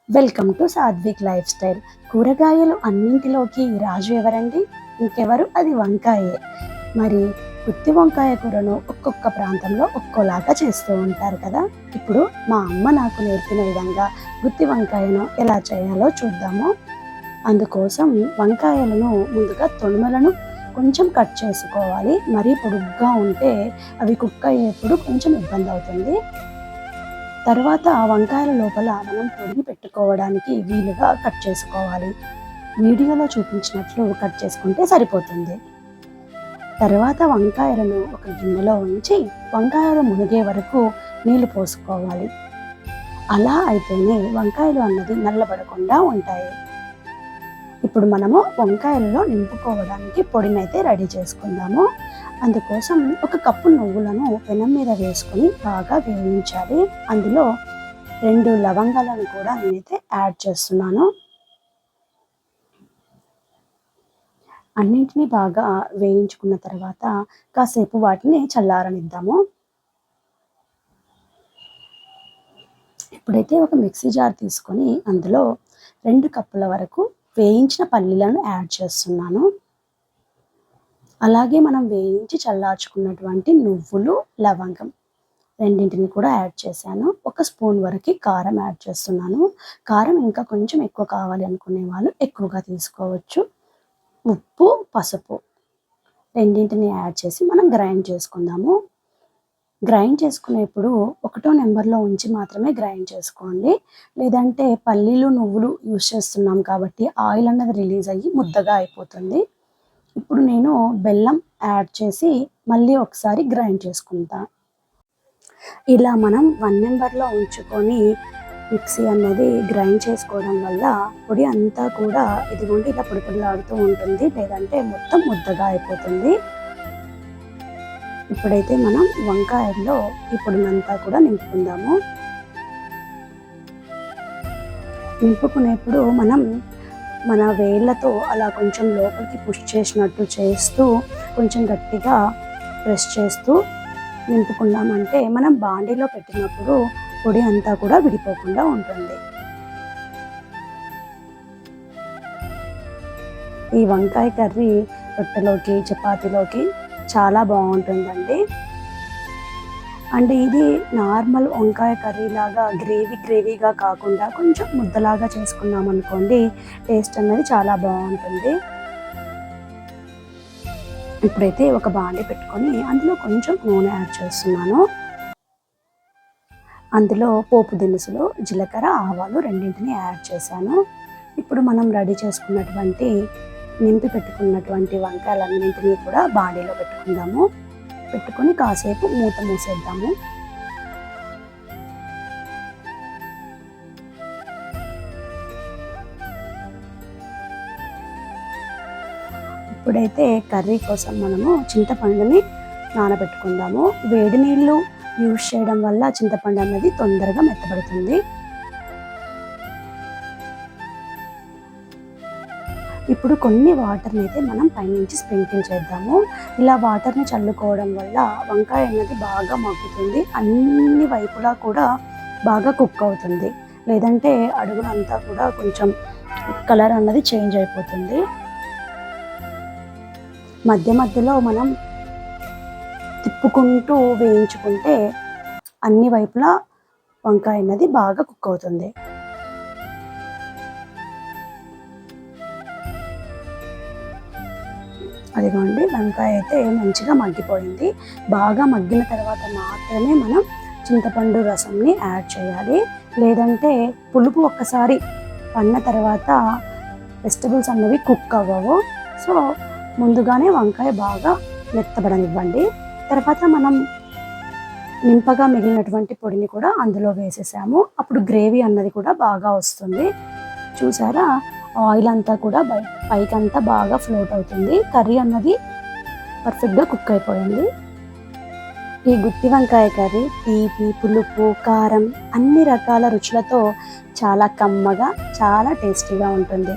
Welcome to Satvik life style. కూరగాయలు అన్నింటిలోకి రాజు ఎవరండి? ఇంకెవరు, అది వంకాయే. మరి గుత్తి వంకాయ కూరను ఒక్కొక్క ప్రాంతంలో ఒక్కోలాగా చేస్తూ ఉంటారు కదా. ఇప్పుడు మా అమ్మ నాకు నేర్పిన విధంగా గుత్తి వంకాయను ఎలా చేయాలో చూద్దాము. అందుకోసం వంకాయలను ముందుగా తొడుమలను కొంచెం కట్ చేసుకోవాలి. మరీ పొడుగ్గా ఉంటే అవి కుక్ అయ్యేప్పుడు కొంచెం ఇబ్బంది అవుతుంది. తర్వాత వంకాయల లోపల మనం పొడిని పెట్టుకోవడానికి వీలుగా కట్ చేసుకోవాలి. వీడియోలో చూపించినట్లు కట్ చేసుకుంటే సరిపోతుంది. తర్వాత వంకాయలను ఒక గిన్నెలో ఉంచి వంకాయలు మునిగే వరకు నీళ్లు పోసుకోవాలి. అలా అయితేనే వంకాయలు అన్నది నల్లబడకుండా ఉంటాయి. ఇప్పుడు మనము వంకాయలలో నింపుకోవడానికి పొడినైతే రెడీ చేసుకుందాము. అందుకోసం ఒక కప్పు నువ్వులను పెనం మీద వేసుకొని బాగా వేయించాలి. అందులో 2 లవంగాలను కూడా నేనైతే యాడ్ చేస్తున్నాను. అన్నింటినీ బాగా వేయించుకున్న తర్వాత కాసేపు వాటిని చల్లారనిద్దాము. ఇప్పుడైతే ఒక మిక్సీ జార్ తీసుకొని అందులో 2 కప్పుల వరకు వేయించిన పల్లీలను యాడ్ చేస్తున్నాను. అలాగే మనం వేయించి చల్లార్చుకున్నటువంటి నువ్వులు, లవంగం రెండింటిని కూడా యాడ్ చేశాను. 1 స్పూన్ వరకు కారం యాడ్ చేస్తున్నాను. కారం ఇంకా కొంచెం ఎక్కువ కావాలి అనుకునే వాళ్ళు ఎక్కువగా తీసుకోవచ్చు. ఉప్పు, పసుపు రెండింటిని యాడ్ చేసి మనం గ్రైండ్ చేసుకుందాము. గ్రైండ్ చేసుకునేప్పుడు 1వ నెంబర్లో ఉంచి మాత్రమే గ్రైండ్ చేసుకోండి. లేదంటే పల్లీలు, నువ్వులు యూస్ చేస్తున్నాం కాబట్టి ఆయిల్ అన్నది రిలీజ్ అయ్యి ముద్దగా అయిపోతుంది. ఇప్పుడు నేను బెల్లం యాడ్ చేసి మళ్ళీ ఒకసారి గ్రైండ్ చేసుకుంటా. ఇలా మనం 1 నెంబర్లో ఉంచుకొని మిక్సీ అన్నది గ్రైండ్ చేసుకోవడం వల్ల పొడి అంతా కూడా ఇదిగోండి ఇలా పొడి పొడిలాడుతూ ఉంటుంది. లేదంటే మొత్తం ముద్దగా అయిపోతుంది. ఇప్పుడైతే మనం వంకాయల్లో ఈ పొడినంతా కూడా నింపుకుందాము. నింపుకునేప్పుడు మనం మన వేళ్ళతో అలా కొంచెం లోపలికి పుష్ చేసినట్టు చేస్తూ కొంచెం గట్టిగా ప్రెస్ చేస్తూ నింపుకున్నామంటే మనం బాండీలో పెట్టినప్పుడు పొడి అంతా కూడా విడిపోకుండా ఉంటుంది. ఈ వంకాయ కర్రీ రొట్టెలోకి, చపాతీలోకి చాలా బాగుంటుందండి. అంటే ఇది నార్మల్ వంకాయ కర్రీ లాగా గ్రేవీగా కాకుండా కొంచెం ముద్దలాగా చేసుకున్నాం అనుకోండి, టేస్ట్ అనేది చాలా బాగుంటుంది. ఇప్పుడైతే ఒక బాండీ పెట్టుకొని అందులో కొంచెం నూనె యాడ్ చేస్తున్నాను. అందులో పోపు దినుసులు, జీలకర్ర, ఆవాలు రెండింటిని యాడ్ చేశాను. ఇప్పుడు మనం రెడీ చేసుకున్నటువంటి నింపి పెట్టుకున్నటువంటి వంకాయలన్నింటినీ కూడా బాండీలో పెట్టుకుందాము. పెట్టుకొని కాసేపు మూత మూసేద్దాము. ఇప్పుడైతే కర్రీ కోసం మనము చింతపండుని నానబెట్టుకుందాము. వేడి నీళ్ళు యూజ్ చేయడం వల్ల చింతపండు అన్నది తొందరగా మెత్తబడుతుంది. ఇప్పుడు కొన్ని వాటర్ని అయితే మనం పైనుంచి స్ప్రింకిల్ చేద్దాము. ఇలా వాటర్ని చల్లుకోవడం వల్ల వంకాయ అన్నది బాగా మగ్గుతుంది. అన్ని వైపులా కూడా బాగా కుక్ అవుతుంది. లేదంటే అడుగునంతా కూడా కొంచెం కలర్ అన్నది చేంజ్ అయిపోతుంది. మధ్య మధ్యలో మనం తిప్పుకుంటూ వేయించుకుంటే అన్ని వైపులా వంకాయ అన్నది బాగా కుక్ అవుతుంది. అదిగోండి వంకాయ అయితే మంచిగా మగ్గిపోయింది. బాగా మగ్గిన తర్వాత మాత్రమే మనం చింతపండు రసంని యాడ్ చేయాలి. లేదంటే పులుపు ఒక్కసారి పన్న తర్వాత వెజిటబుల్స్ అన్నవి కుక్ అవ్వవు. సో ముందుగానే వంకాయ బాగా మెత్తబడనివ్వండి. తర్వాత మనం నింపగా మిగిలినటువంటి పొడిని కూడా అందులో వేసేసాము. అప్పుడు గ్రేవీ అన్నది కూడా బాగా వస్తుంది. చూసారా, ఆయిల్ అంతా కూడా పైకంతా బాగా ఫ్లోట్ అవుతుంది. కర్రీ అన్నది పర్ఫెక్ట్గా కుక్ అయిపోయింది. ఈ గుత్తి వంకాయ కర్రీ తీపి, పులుపు, కారం అన్ని రకాల రుచులతో చాలా కమ్మగా, చాలా టేస్టీగా ఉంటుంది.